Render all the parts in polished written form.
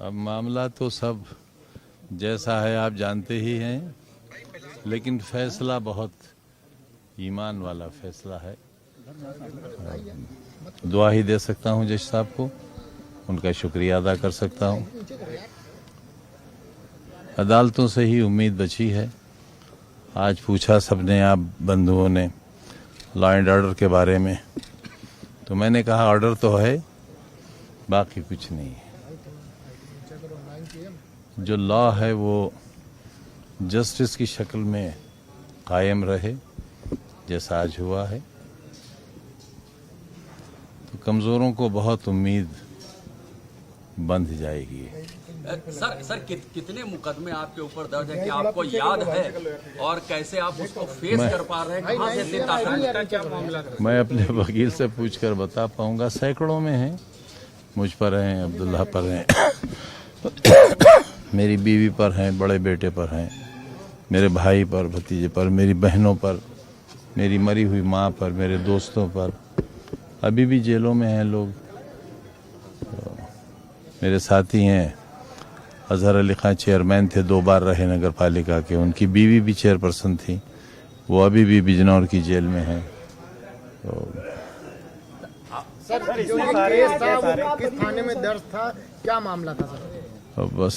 अब मामला तो सब जैसा है आप जानते ही हैं, लेकिन फैसला बहुत ईमान वाला फैसला है। दुआ ही दे सकता हूं जज साहब को, उनका शुक्रिया अदा कर सकता हूं। अदालतों से ही उम्मीद बची है। आज पूछा सबने, आप बंधुओं ने, लॉ एंड ऑर्डर के बारे में, तो मैंने कहा ऑर्डर तो है, बाकी कुछ नहीं है। जो लॉ है वो जस्टिस की शक्ल में कायम रहे, जैसा आज हुआ है। तो कमजोरों को बहुत उम्मीद बंध जाएगी। सर कितने मुकदमे आपके ऊपर दर्ज है कि आपको याद है, और कैसे आप उसको फेस कर पा रहे हैं? कहां से इतनी ताकत का क्या मामला? मैं अपने वकील से पूछकर बता पाऊंगा। सैकड़ों में हैं, मुझ पर हैं, अब्दुल्ला पर हैं, मेरी बीवी पर हैं, बड़े बेटे पर हैं, मेरे भाई पर, भतीजे पर, मेरी बहनों पर, मेरी मरी हुई माँ पर, मेरे दोस्तों पर। अभी भी जेलों में हैं लोग। तो मेरे साथी हैं, अजहर अली खान चेयरमैन थे, 2 बार रहे नगर पालिका के, उनकी बीवी भी चेयरपर्सन थी, वो अभी भी बिजनौर की जेल में है। तो सर, जो केस था वो किस थाने में दर्ज था, क्या मामला था सर? बस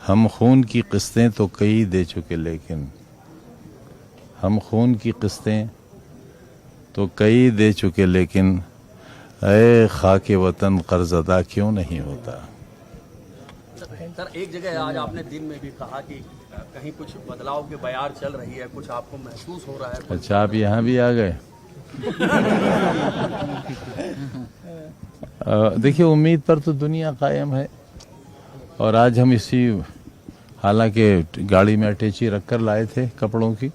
हम खून की किस्तें तो कई दे चुके, लेकिन हम खून की किस्तें तो कई दे चुके, लेकिन ऐ खाके वतन कर्ज अदा क्यों नहीं होता। सर, एक जगह आज आपने दिन में भी कहा कि कहीं कुछ बदलाव के बयार चल रही है, कुछ आपको महसूस हो रहा है? अच्छा, आप यहाँ भी आ गए। देखिए, उम्मीद पर तो दुनिया कायम है, और आज हम इसी, हालांकि गाड़ी में अटैची रखकर लाए थे कपड़ों की।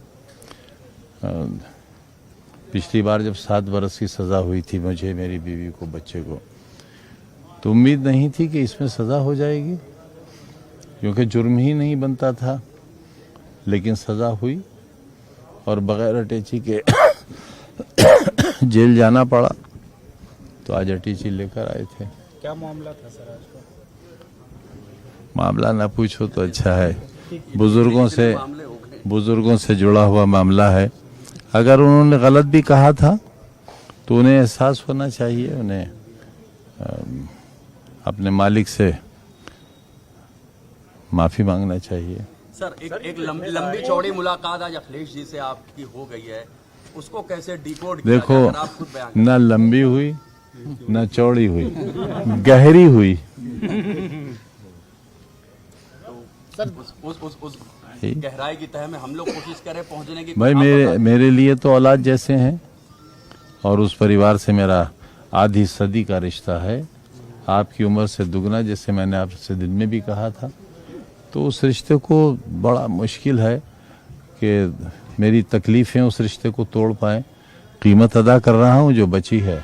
पिछली बार जब 7 बरस की सज़ा हुई थी मुझे, मेरी बीवी को, बच्चे को, तो उम्मीद नहीं थी कि इसमें सज़ा हो जाएगी, क्योंकि जुर्म ही नहीं बनता था, लेकिन सज़ा हुई और बगैर अटैची के जेल जाना पड़ा। तो आज अटैची लेकर आए थे। क्या मामला था सर आज का? मामला ना पूछो तो अच्छा है। बुजुर्गों से जुड़ा हुआ मामला है। अगर उन्होंने गलत भी कहा था तो उन्हें एहसास होना चाहिए, उन्हें अपने मालिक से माफी मांगना चाहिए। सर, एक लंबी चौड़ी मुलाकात आज अखिलेश जी से आपकी हो गई है, उसको कैसे डिकोड किया? देखो, आप खुद बयान ना लंबी हुई, ना चौड़ी हुई, गहरी हुई। सर, उस गहराई की तह में हम लोग कोशिश करें पहुंचने की। भाई, मेरे लिए तो औलाद जैसे हैं, और उस परिवार से मेरा आधी सदी का रिश्ता है, आपकी उम्र से दुगना, जैसे मैंने आपसे दिन में भी कहा था। तो उस रिश्ते को बड़ा मुश्किल है कि मेरी तकलीफें उस रिश्ते को तोड़ पाएं। कीमत अदा कर रहा हूं, जो बची है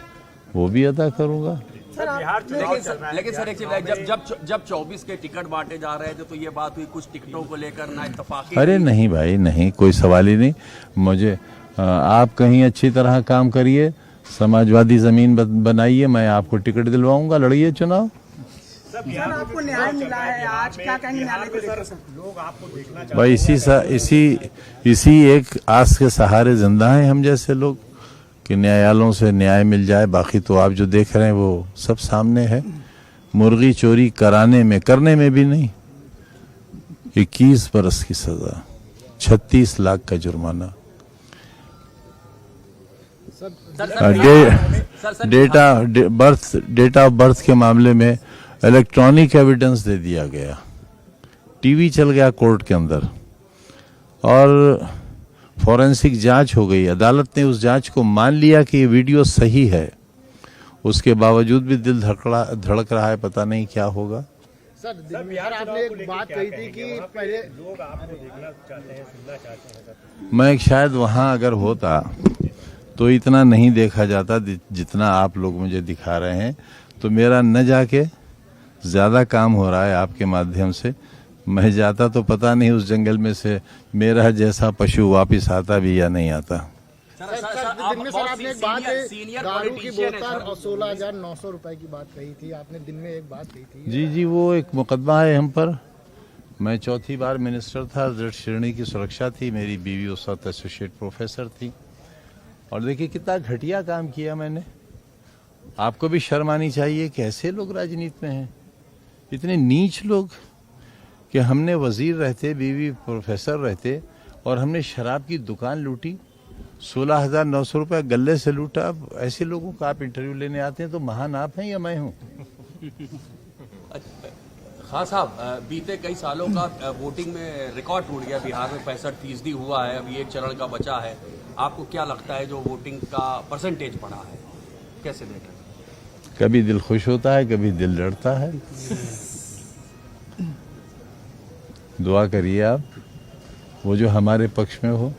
वो भी अदा करूंगा। लेकिन सर, एक चीज, जब 24 के टिकट बांटे जा रहे थे तो ये बात हुई कुछ टिकटों को लेकर ना इत्तेफाकी। अरे नहीं भाई, नहीं, कोई सवाल ही नहीं। मुझे आप कहीं अच्छी तरह काम करिए, समाजवादी जमीन बनाइए, मैं आपको टिकट दिलवाऊंगा, लड़िए चुनाव। सर, आपको न्याय मिला है, आज क्या कहेंगे न्यायालय को लेकर? लोग आपको देखना चाहते भाई, इसी एक आस के सहारे जिंदा हैं हम जैसे लोग, कि न्यायालयों से न्याय मिल जाए। बाकी तो आप जो देख रहे हैं वो सब सामने है। मुर्गी चोरी करने में भी नहीं, 21 बरस की सजा, 36 लाख का जुर्माना। डेट ऑफ बर्थ के मामले में इलेक्ट्रॉनिक एविडेंस दे दिया गया, टीवी चल गया कोर्ट के अंदर, और फॉरेंसिक जांच हो गई। अदालत ने उस जांच को मान लिया कि ये वीडियो सही है, उसके बावजूद भी दिल धड़क रहा है, पता नहीं क्या होगा। सर, यार आपने एक बात कही थी कि पहले लोग आपको देखना चाहते हैं, सुनना चाहते हैं। मैं शायद वहां अगर होता तो इतना नहीं देखा जाता जितना आप लोग मुझे दिखा रहे हैं। तो मेरा न जाके ज्यादा काम हो रहा है आपके माध्यम से। मैं जाता तो पता नहीं उस जंगल में से मेरा जैसा पशु वापिस आता भी या नहीं आता। सर, दिन में सर आपने एक बात सीनियर दारू की पॉलिटिशियन है बोतल सर। और 16,900 रुपए की बात कही थी आपने, दिन में एक बात कही थी। जी जी, वो एक मुकदमा है हम पर। मैं चौथी बार मिनिस्टर था, दृढ़ श्रेणी की सुरक्षा थी, मेरी बीवी उस वक्त एसोसिएट प्रोफेसर थी। और देखिए कितना घटिया काम किया मैंने। आपको भी शर्म आनी चाहिए कि ऐसे लोग राजनीति में हैं, इतने नीच लोग कि हमने वजीर रहते, बीवी प्रोफेसर रहते, और हमने शराब की दुकान लूटी, 16,900 रुपये गले से लूटा। अब ऐसे लोगों का आप इंटरव्यू लेने आते हैं तो महान आप हैं या मैं हूँ? खान साहब, बीते कई सालों का वोटिंग में रिकॉर्ड टूट गया। बिहार में 65% हुआ है, अभी एक चरण का बचा है। आपको क्या लगता है जो वोटिंग का परसेंटेज बढ़ा है, कैसे देखें? कभी दिल खुश होता है, कभी दिल डरता है। दुआ करिए आप, वो जो हमारे पक्ष में हो।